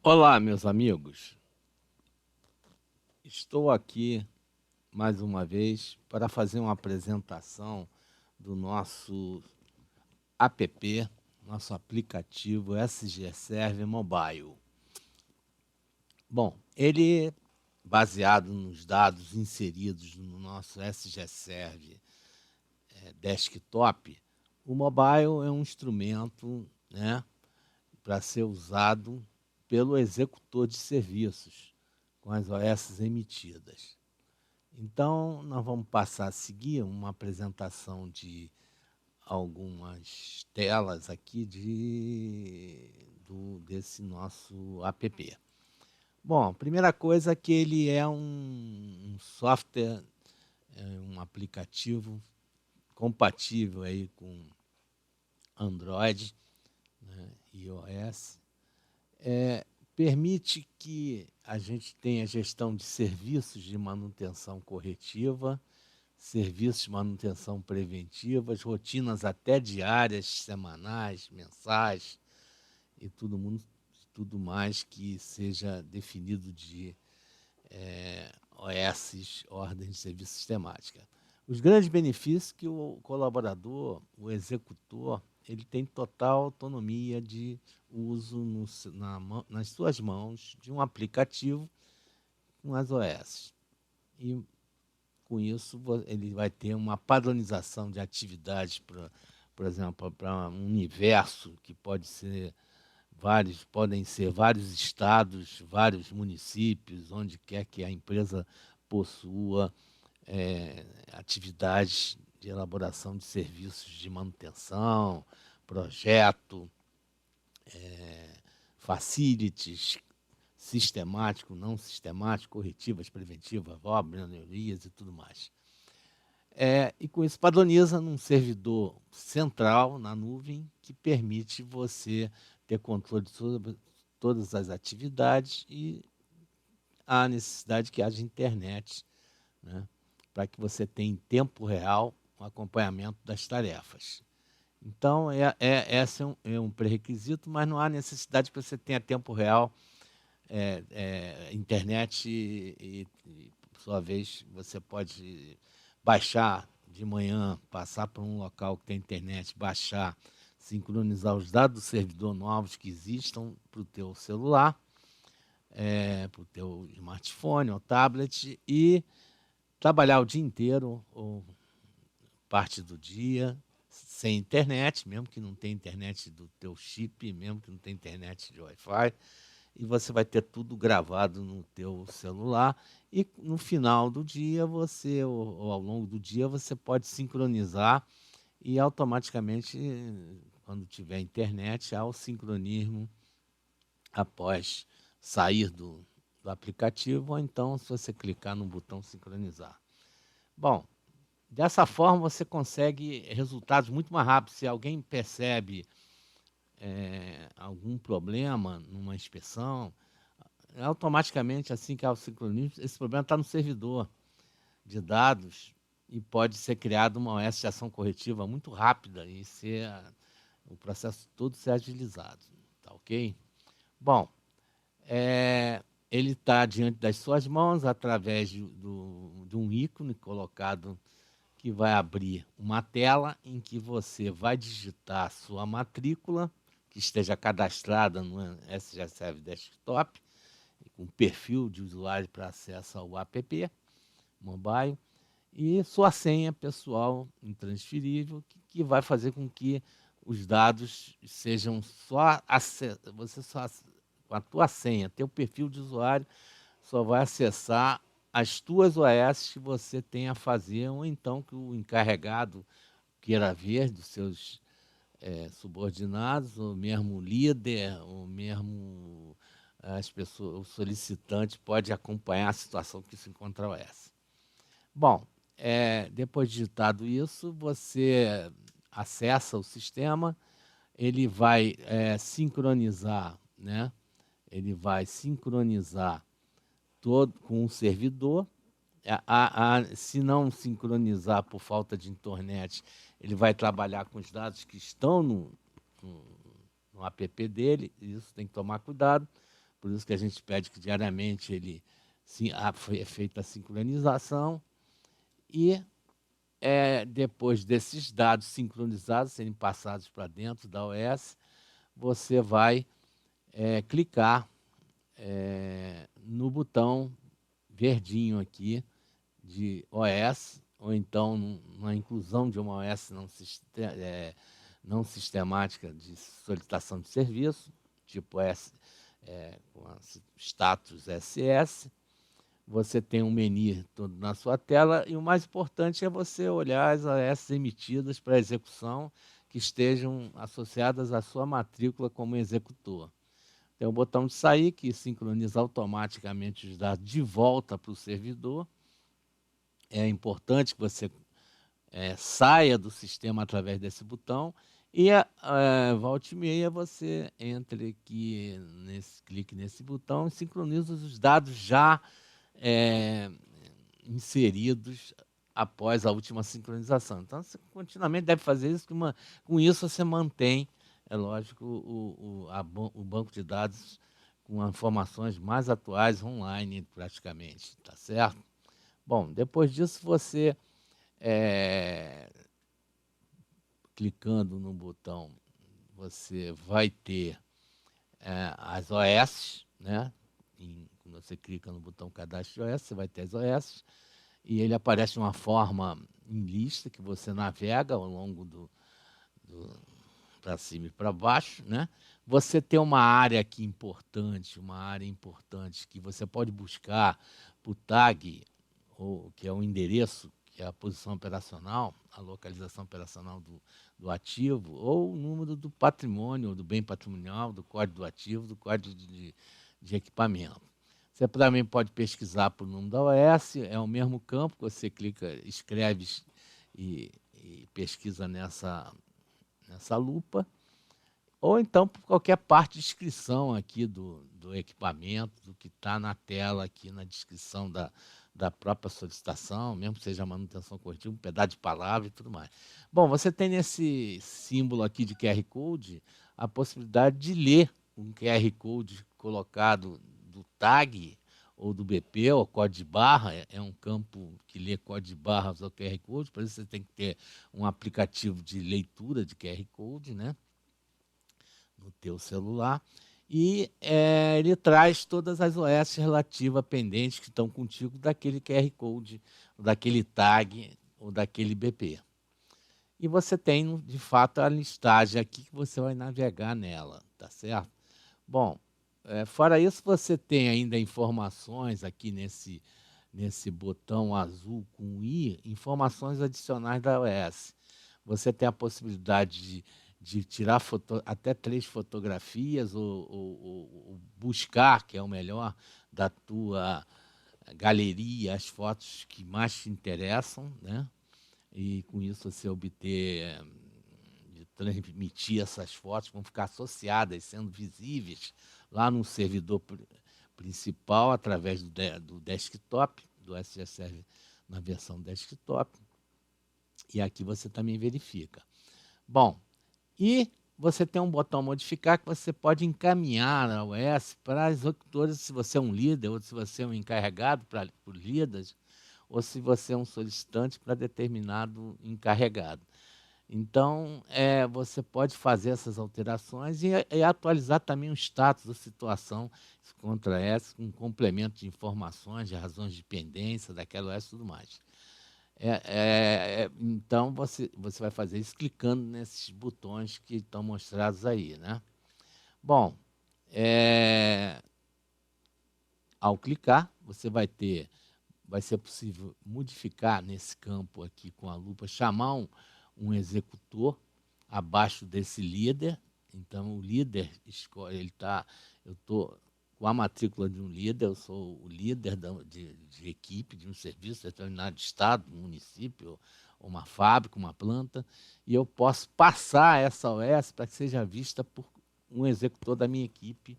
Olá, meus amigos. Estou aqui mais uma vez para fazer uma apresentação do nosso app, nosso aplicativo SG Serve Mobile. Bom, ele, baseado nos dados inseridos no nosso SG Serve Desktop, o mobile é um instrumento, né, para ser usado pelo executor de serviços com as OS emitidas. Então, nós vamos passar a seguir uma apresentação de algumas telas aqui desse nosso app. Bom, a primeira coisa é que ele é um software, um aplicativo compatível aí com Android, né, iOS. Permite que a gente tenha gestão de serviços de manutenção corretiva, serviços de manutenção preventivas, rotinas até diárias, semanais, mensais e tudo mais que seja definido de OS, Ordem de Serviço Sistemática. Os grandes benefícios que o colaborador, o executor, ele tem total autonomia de uso nas suas mãos de um aplicativo com as OS. E com isso, ele vai ter uma padronização de atividades, por exemplo, para um universo que podem ser vários estados, vários municípios, onde quer que a empresa possua atividades de elaboração de serviços de manutenção, projeto, facilities, sistemático, não sistemático, corretivas, preventivas, melhorias e tudo mais. E com isso padroniza num servidor central na nuvem que permite você ter controle sobre todas as atividades e a necessidade que haja internet, né, para que você tenha em tempo real o acompanhamento das tarefas. Então, esse é um pré-requisito, mas não há necessidade que você tenha tempo real, internet por sua vez, você pode baixar de manhã, passar para um local que tem internet, baixar, sincronizar os dados do servidor novos que existam para o teu celular, para o teu smartphone ou tablet e trabalhar o dia inteiro ou parte do dia sem internet, mesmo que não tenha internet do teu chip, mesmo que não tenha internet de Wi-Fi, e você vai ter tudo gravado no teu celular e no final do dia ou ao longo do dia você pode sincronizar e automaticamente, quando tiver internet, há o sincronismo após sair do aplicativo, ou então se você clicar no botão sincronizar. Bom, dessa forma você consegue resultados muito mais rápidos. Se alguém percebe algum problema numa inspeção, automaticamente, assim que há o sincronismo, esse problema está no servidor de dados e pode ser criada uma OS de ação corretiva muito rápida e o processo todo ser agilizado. Tá ok? Bom, ele está diante das suas mãos através de um ícone colocado que vai abrir uma tela em que você vai digitar a sua matrícula, que esteja cadastrada no SG Serve Desktop, com perfil de usuário para acesso ao app mobile, e sua senha pessoal intransferível, que vai fazer com que os dados sejam com a tua senha, teu perfil de usuário, só vai acessar as tuas OS que você tem a fazer, ou então que o encarregado queira ver dos seus subordinados, ou mesmo líder, ou mesmo o solicitante pode acompanhar a situação que se encontra a OS. Bom, depois de digitado isso, você acessa o sistema, ele vai sincronizar, né? Ele vai sincronizar todo com o servidor. Se não sincronizar por falta de internet, ele vai trabalhar com os dados que estão no app dele, isso tem que tomar cuidado, por isso que a gente pede que diariamente é feita a sincronização e depois desses dados sincronizados serem passados para dentro da OS, você vai clicar no botão verdinho aqui de OS, ou então na inclusão de uma OS não sistemática de solicitação de serviço, tipo com status SS. Você tem um menu todo na sua tela e o mais importante é você olhar as OS emitidas para execução que estejam associadas à sua matrícula como executor. Tem o botão de sair, que sincroniza automaticamente os dados de volta para o servidor. É importante que você saia do sistema através desse botão e volta e meia você entre aqui, clique nesse botão e sincroniza os dados já inseridos após a última sincronização. Então, você continuamente deve fazer isso, com isso você mantém, é lógico, o banco de dados com informações mais atuais online, praticamente, tá certo? Bom, depois disso, você, clicando no botão, você vai ter as OS, né? Quando você clica no botão Cadastro OS, você vai ter as OS, e ele aparece de uma forma em lista que você navega ao longo para cima e para baixo, né? Você tem uma área aqui importante, que você pode buscar por tag, que é o endereço, que é a posição operacional, a localização operacional do ativo, ou o número do patrimônio, ou do bem patrimonial, do código do ativo, do código de equipamento. Você também pode pesquisar por número da OS, é o mesmo campo, que você clica, escreve e pesquisa nessa lupa, ou então por qualquer parte de descrição aqui do equipamento, do que está na tela aqui na descrição da própria solicitação, mesmo que seja manutenção corretiva, um pedaço de palavra e tudo mais. Bom, você tem nesse símbolo aqui de QR Code a possibilidade de ler um QR Code colocado do tag ou do BP, ou código de barra, é um campo que lê código de barras ou QR Code, por isso você tem que ter um aplicativo de leitura de QR Code, né, no teu celular, e ele traz todas as OS relativas pendentes que estão contigo daquele QR Code, daquele tag ou daquele BP. E você tem, de fato, a listagem aqui que você vai navegar nela, tá certo? Bom, fora isso, você tem ainda informações aqui nesse botão azul com I, informações adicionais da OS. Você tem a possibilidade de tirar até 3 fotografias ou buscar, que é o melhor, da tua galeria, as fotos que mais te interessam, né? E com isso você obter, de transmitir essas fotos, vão ficar associadas, sendo visíveis lá no servidor principal, através do desktop, do SG Server na versão desktop. E aqui você também verifica. Bom, e você tem um botão modificar que você pode encaminhar a OS para as executores, se você é um líder, ou se você é um encarregado por líderes, ou se você é um solicitante para determinado encarregado. Então, você pode fazer essas alterações e atualizar também o status da situação contra essa, com complemento de informações, de razões de pendência daquela OS e tudo mais. Então, você vai fazer isso clicando nesses botões que estão mostrados aí, né? Bom, ao clicar, você vai ser possível modificar nesse campo aqui com a lupa, chamar um executor abaixo desse líder. Então, o líder escolhe, eu estou com a matrícula de um líder, eu sou o líder de equipe, de um serviço determinado de estado, município, uma fábrica, uma planta, e eu posso passar essa OS para que seja vista por um executor da minha equipe,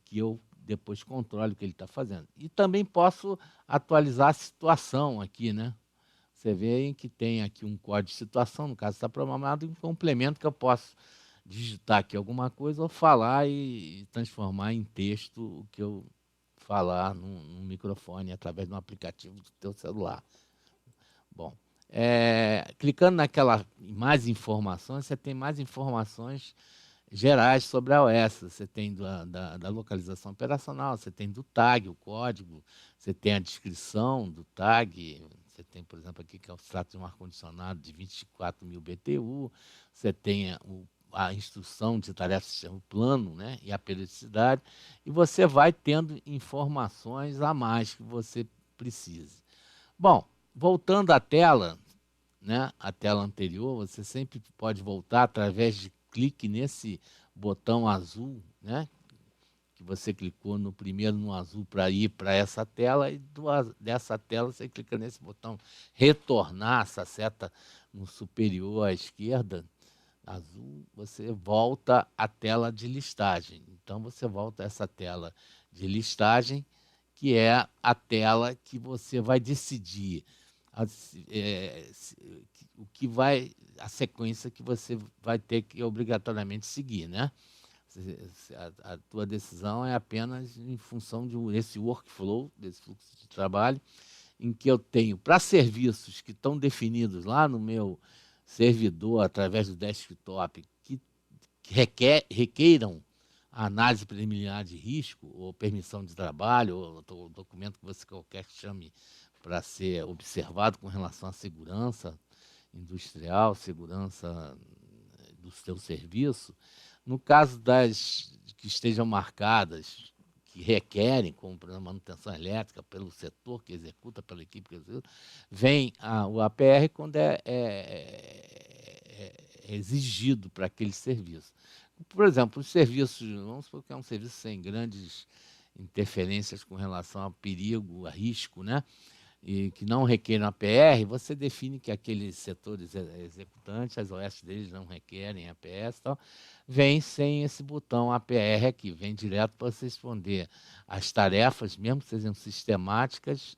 que eu depois controle o que ele está fazendo. E também posso atualizar a situação aqui, né? Você vê que tem aqui um código de situação, no caso está programado, e um complemento que eu posso digitar aqui alguma coisa ou falar e transformar em texto o que eu falar no microfone através de um aplicativo do teu celular. Bom, clicando naquela mais informações, você tem mais informações gerais sobre a OS. Você tem da localização operacional, você tem do tag, o código, você tem a descrição do tag, você tem, por exemplo, aqui que é o extrato de um ar-condicionado de 24.000 BTU, você tem a instrução de tarefas, o plano, né, e a periodicidade, e você vai tendo informações a mais que você precise. Bom, voltando à tela, né, a tela anterior, você sempre pode voltar através de clique nesse botão azul, né, que você clicou no primeiro no azul para ir para essa tela, e dessa tela você clica nesse botão retornar, essa seta no superior à esquerda, azul, você volta à tela de listagem. Então você volta a essa tela de listagem, que é a tela que você vai decidir o que vai, a sequência que você vai ter que obrigatoriamente seguir, né? A tua decisão é apenas em função desse workflow, desse fluxo de trabalho, em que eu tenho para serviços que estão definidos lá no meu servidor através do desktop, que requeiram a análise preliminar de risco, ou permissão de trabalho, ou documento que você qualquer que chame para ser observado com relação à segurança industrial, segurança do seu serviço. No caso das que estejam marcadas, que requerem, como por exemplo, manutenção elétrica, pelo setor que executa, pela equipe que executa, vem o APR quando é exigido para aquele serviço. Por exemplo, os serviços, vamos supor que é um serviço sem grandes interferências com relação ao perigo, a risco, né? E que não requerem APR, você define que aqueles setores executantes, as OS deles não requerem APS e tal, vem sem esse botão APR aqui, vem direto para você responder as tarefas, mesmo que sejam sistemáticas,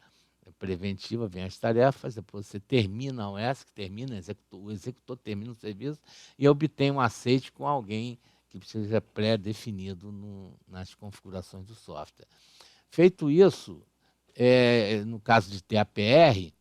preventiva, vem as tarefas, depois você termina a OS, que termina, o executor termina o serviço e obtém um aceite com alguém que seja pré-definido nas configurações do software. Feito isso, no caso de ter APR,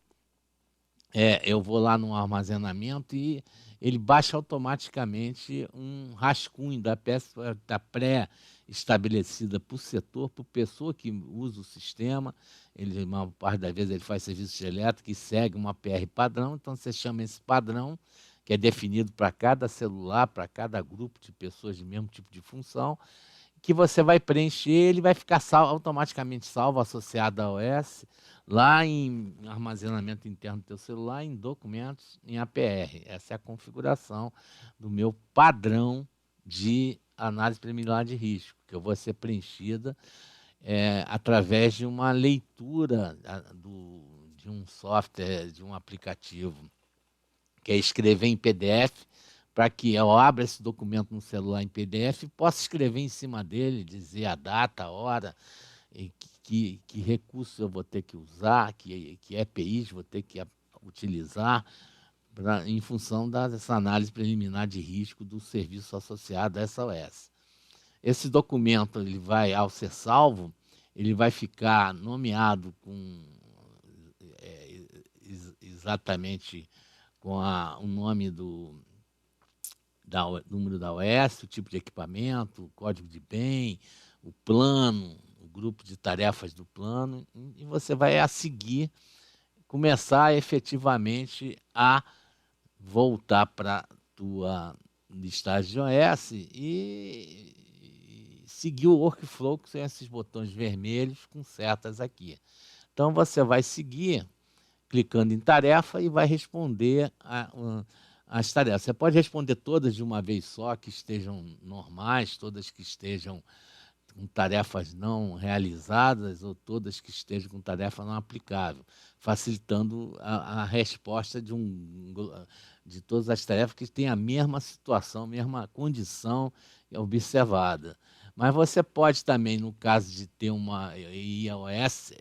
eu vou lá no armazenamento e ele baixa automaticamente um rascunho da peça da pré-estabelecida por setor, por pessoa que usa o sistema. Ele, uma parte das vezes ele faz serviço de elétrica e segue uma APR padrão, então você chama esse padrão, que é definido para cada celular, para cada grupo de pessoas de mesmo tipo de função, que você vai preencher, ele vai ficar automaticamente salvo, associado à OS, lá em armazenamento interno do teu celular, em documentos, em APR. Essa é a configuração do meu padrão de análise preliminar de risco, que eu vou ser preenchida através de uma leitura de um software, de um aplicativo, que é escrever em PDF, para que eu abra esse documento no celular em PDF e possa escrever em cima dele, dizer a data, a hora, e que recursos eu vou ter que usar, que EPIs vou ter que utilizar em função dessa análise preliminar de risco do serviço associado a essa OS. Esse documento, ele vai, ao ser salvo, ele vai ficar nomeado com exatamente com o nome número da OS, o tipo de equipamento, o código de bem, o plano, o grupo de tarefas do plano, e você vai a seguir começar efetivamente a voltar para a tua listagem de OS e seguir o workflow, que são esses botões vermelhos com setas aqui. Então você vai seguir clicando em tarefa e vai responder as tarefas. Você pode responder todas de uma vez só, que estejam normais, todas que estejam com tarefas não realizadas ou todas que estejam com tarefa não aplicável, facilitando a resposta de todas as tarefas que têm a mesma situação, a mesma condição observada. Mas você pode também, no caso de ter uma iOS,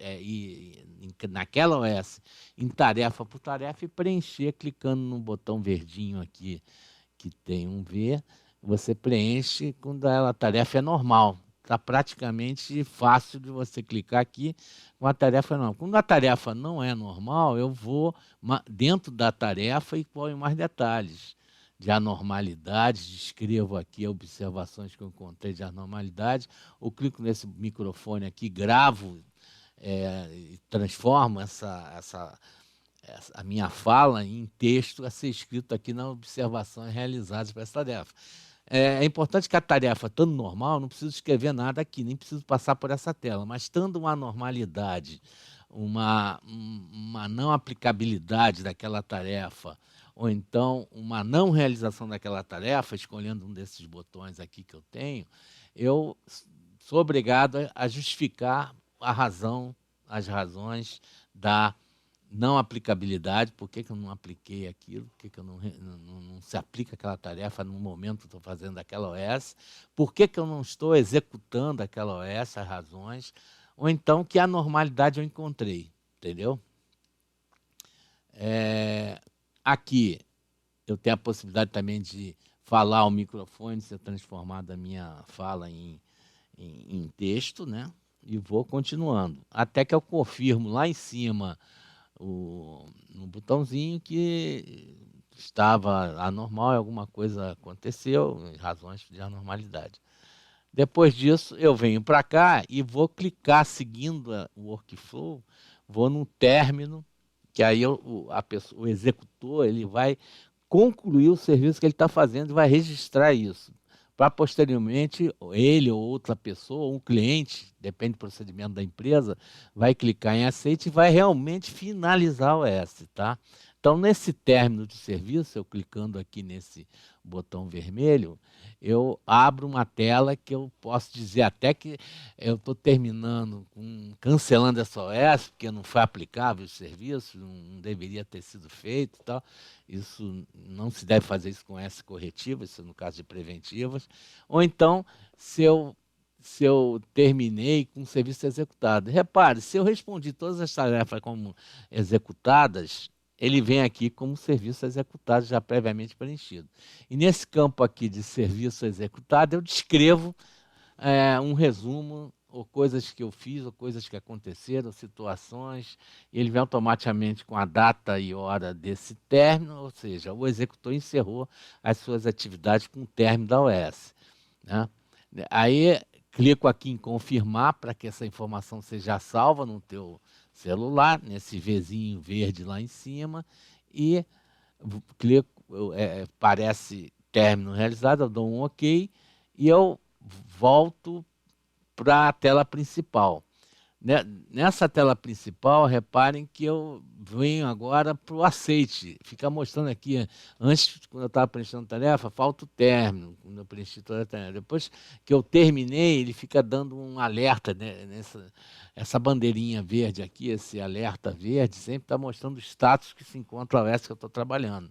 naquela OS, em tarefa por tarefa, e preencher clicando no botão verdinho aqui, que tem um V, você preenche quando a tarefa é normal. Está praticamente fácil de você clicar aqui com a tarefa normal. Quando a tarefa não é normal, eu vou dentro da tarefa e ponho mais detalhes de anormalidades, descrevo aqui observações que eu encontrei de anormalidade, ou clico nesse microfone aqui, gravo e transformo a minha fala em texto a ser escrito aqui nas observações realizadas para essa tarefa. É importante que a tarefa, estando normal, não preciso escrever nada aqui, nem preciso passar por essa tela, mas estando uma anormalidade, uma não aplicabilidade daquela tarefa, ou então uma não realização daquela tarefa, escolhendo um desses botões aqui que eu tenho, eu sou obrigado a justificar as razões da não aplicabilidade, por que eu não apliquei aquilo, por que eu não se aplica aquela tarefa no momento que estou fazendo aquela OS, por que eu não estou executando aquela OS, as razões, ou então que anormalidade eu encontrei, entendeu? Aqui eu tenho a possibilidade também de falar ao microfone, ser transformada a minha fala em texto, né? E vou continuando, até que eu confirmo lá em cima no botãozinho que estava anormal, alguma coisa aconteceu, razões de anormalidade. Depois disso, eu venho para cá e vou clicar seguindo o workflow, vou no término, que aí o executor ele vai concluir o serviço que ele está fazendo e vai registrar isso. Para posteriormente, ele ou outra pessoa, ou um cliente, depende do procedimento da empresa, vai clicar em aceite e vai realmente finalizar o S, tá? Então, nesse término de serviço, eu clicando aqui nesse botão vermelho, eu abro uma tela que eu posso dizer até que eu estou terminando, cancelando essa OS, porque não foi aplicável o serviço, não deveria ter sido feito e tal. Isso não se deve fazer isso com S corretivas, isso no caso de preventivas. Ou então, se eu terminei com o serviço executado. Repare, se eu respondi todas as tarefas como executadas, ele vem aqui como serviço executado, já previamente preenchido. E nesse campo aqui de serviço executado, eu descrevo um resumo, ou coisas que eu fiz, ou coisas que aconteceram, situações, e ele vem automaticamente com a data e hora desse término, ou seja, o executor encerrou as suas atividades com o término da OS, né? Aí, clico aqui em confirmar para que essa informação seja salva no teu celular, nesse Vzinho verde lá em cima, e clico, parece término realizado, eu dou um OK, e eu volto para a tela principal. Nessa tela principal, reparem que eu venho agora para o aceite. Fica mostrando aqui, antes, quando eu estava preenchendo a tarefa, falta o término, quando eu preenchi toda a tarefa. Depois que eu terminei, ele fica dando um alerta, né, essa bandeirinha verde aqui, esse alerta verde, sempre está mostrando o status que se encontra a OS que eu estou trabalhando.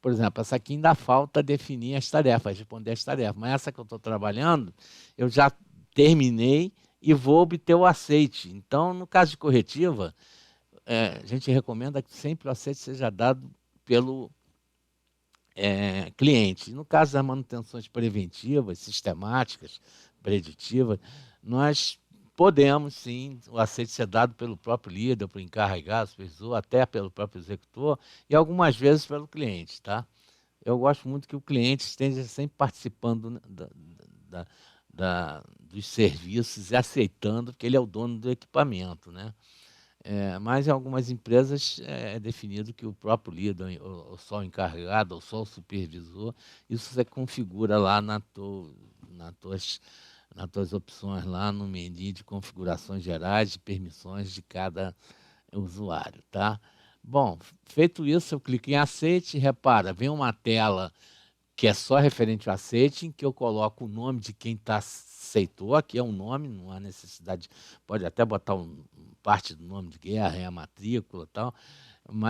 Por exemplo, essa aqui ainda falta definir as tarefas, responder as tarefas, mas essa que eu estou trabalhando, eu já terminei e vou obter o aceite. Então, no caso de corretiva, a gente recomenda que sempre o aceite seja dado pelo cliente. No caso das manutenções preventivas, sistemáticas, preditivas, nós podemos, sim, o aceite ser dado pelo próprio líder, pelo encarregado, supervisor, até pelo próprio executor e algumas vezes pelo cliente, tá? Eu gosto muito que o cliente esteja sempre participando, né, dos serviços e aceitando, porque ele é o dono do equipamento, né? Mas em algumas empresas é definido que o próprio líder, ou só o encarregado, ou só o supervisor, isso você configura lá nas tuas opções, lá no menu de configurações gerais de permissões de cada usuário, tá? Bom, feito isso, eu clico em aceite, repara, vem uma tela que é só referente ao aceite, em que eu coloco o nome de quem aceitou, aqui é um nome, não há necessidade, pode até botar parte do nome de guerra, a matrícula e tal,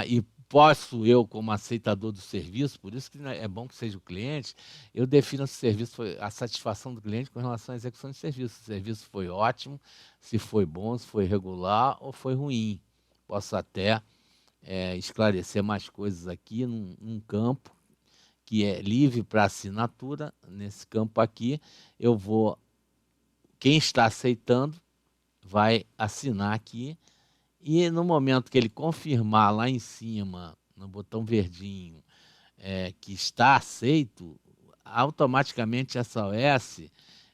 e posso eu, como aceitador do serviço, por isso que é bom que seja o cliente, eu defino se o serviço foi a satisfação do cliente com relação à execução de serviço. Se o serviço foi ótimo, se foi bom, se foi regular ou foi ruim. Posso até esclarecer mais coisas aqui num campo que é livre para assinatura. Nesse campo aqui, quem está aceitando vai assinar aqui, e no momento que ele confirmar lá em cima, no botão verdinho, que está aceito, automaticamente essa OS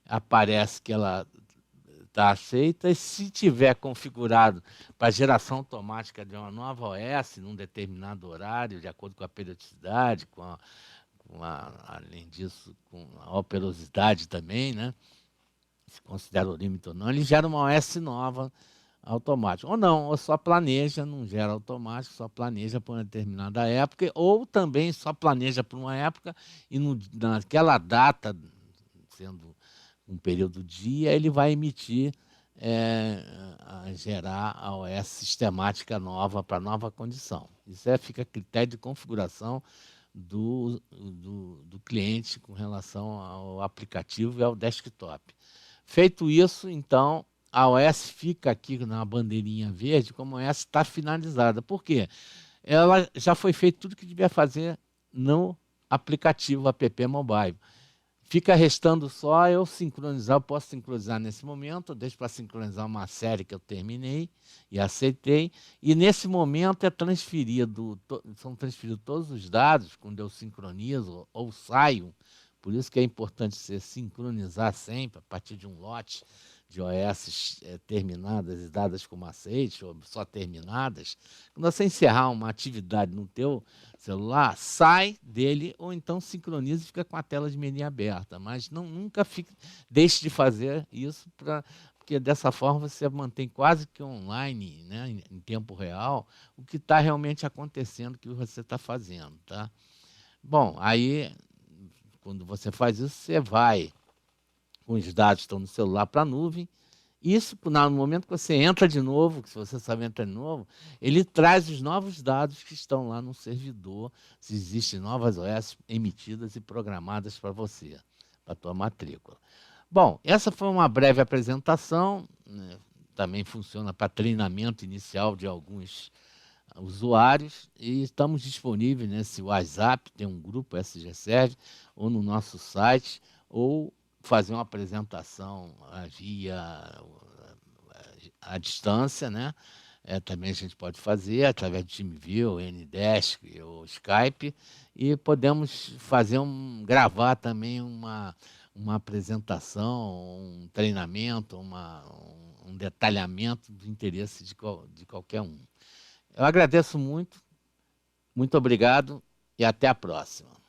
aparece que ela está aceita, e se tiver configurado para geração automática de uma nova OS num determinado horário, de acordo com a periodicidade, além disso, com a operosidade também, né? Se considera o limite ou não, ele gera uma OS nova automática. Ou não, ou só planeja, não gera automático, só planeja para uma determinada época, ou também só planeja por uma época e naquela data, sendo um período dia, ele vai emitir, gerar a OS sistemática nova para nova condição. Isso fica a critério de configuração do cliente com relação ao aplicativo e ao desktop. Feito isso, então, a OS fica aqui na bandeirinha verde como a OS está finalizada. Por quê? Ela já foi feito tudo que devia fazer no aplicativo app mobile. Fica restando só eu sincronizar. Eu posso sincronizar nesse momento, eu deixo para sincronizar uma série que eu terminei e aceitei, e nesse momento são transferidos todos os dados quando eu sincronizo ou saio. Por isso que é importante você sincronizar sempre a partir de um lote de OS terminadas e dadas como aceite, ou só terminadas. Quando você encerrar uma atividade no teu celular, sai dele ou então sincroniza e fica com a tela de menu aberta. Mas nunca deixe de fazer isso, porque dessa forma você mantém quase que online, né, em tempo real, o que está realmente acontecendo, o que você está fazendo. Tá? Bom, aí, quando você faz isso, você vai com os dados que estão no celular para a nuvem. Isso, no momento que você entra de novo, se você sabe entrar de novo, ele traz os novos dados que estão lá no servidor, se existem novas OS emitidas e programadas para você, para a tua matrícula. Bom, essa foi uma breve apresentação, né? Também funciona para treinamento inicial de alguns usuários, e estamos disponíveis nesse WhatsApp, tem um grupo SGServe, ou no nosso site, ou fazer uma apresentação à distância, né? Também a gente pode fazer através do TeamViewer, Ndesk ou Skype, e podemos gravar também uma apresentação, um treinamento, um detalhamento do interesse de qualquer um. Eu agradeço muito, muito obrigado e até a próxima.